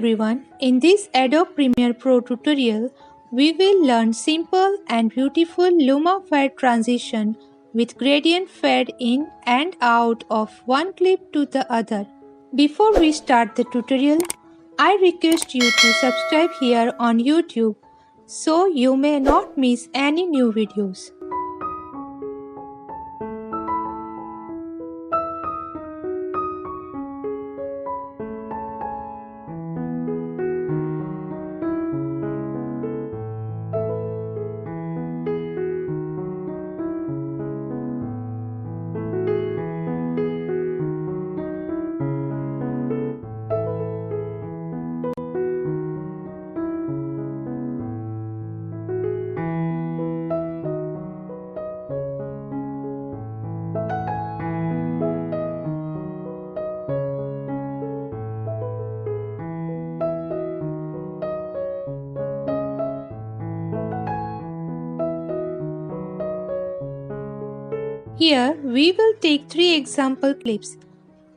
everyone, in this Adobe Premiere Pro tutorial, we will learn simple and beautiful Luma Fade transition with gradient fade in and out of one clip to the other. Before we start the tutorial, I request you to subscribe here on YouTube so you may not miss any new videos. Here we will take 3 example clips.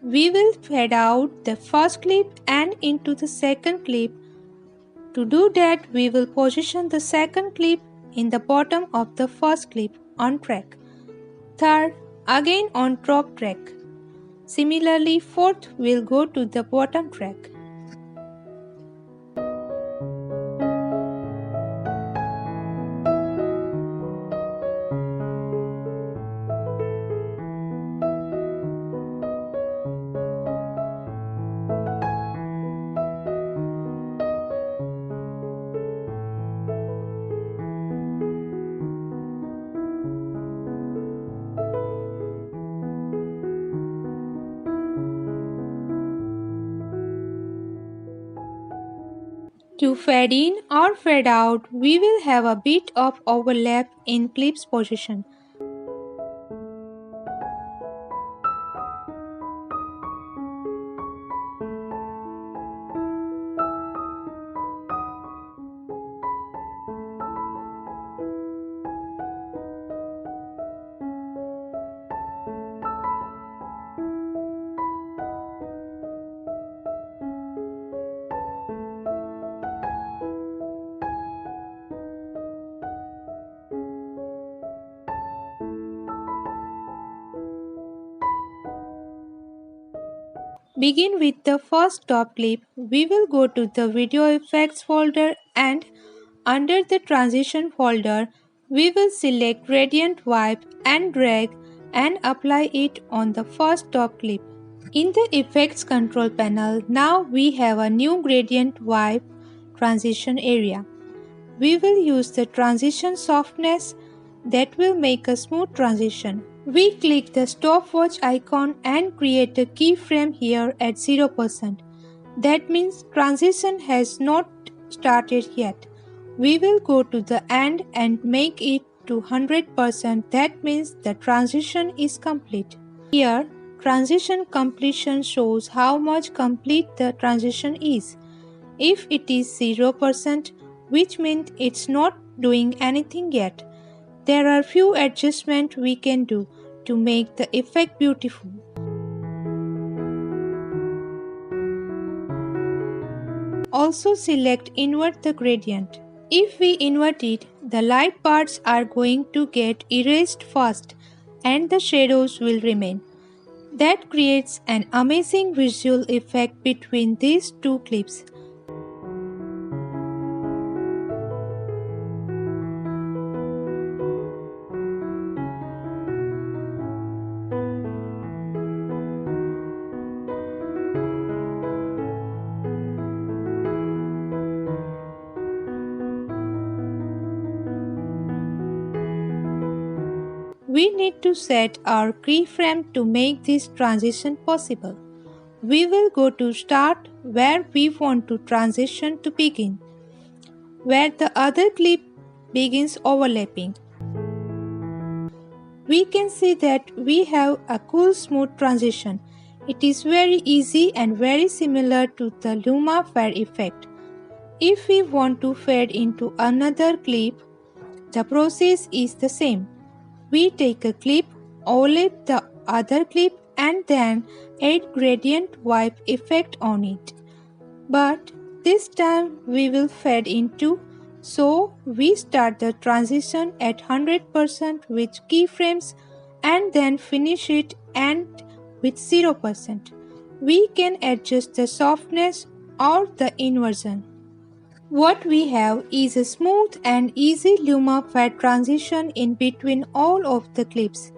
We will fade out the first clip and into the second clip. To do that, we will position the second clip in the bottom of the first clip on track. Third, again on top track. Similarly, fourth will go to the bottom track. To fade in or fade out, we will have a bit of overlap in clip's position. Begin with the first top clip. We will go to the video effects folder and under the transition folder, we will select gradient wipe and drag and apply it on the first top clip. In the effects control panel, now we have a new gradient wipe transition area. We will use the transition softness that will make a smooth transition. We click the stopwatch icon and create a keyframe here at 0%. That means transition has not started yet. We will go to the end and make it to 100%. That means the transition is complete. Here, transition completion shows how much complete the transition is. If it is 0%, which means it's not doing anything yet, there are few adjustments we can do to make the effect beautiful. Also select invert the gradient. If we invert it, the light parts are going to get erased fast and the shadows will remain. That creates an amazing visual effect between these two clips. We need to set our keyframe to make this transition possible. We will go to Start where we want to transition to begin, where the other clip begins overlapping. We can see that we have a cool smooth transition. It is very easy and very similar to the Luma Fade effect. If we want to fade into another clip, the process is the same. We take a clip, overlap the other clip and then add gradient wipe effect on it. But this time we will fade into, so we start the transition at 100% with keyframes and then finish it and with 0%. We can adjust the softness or the inversion. What we have is a smooth and easy Luma Fade transition in between all of the clips.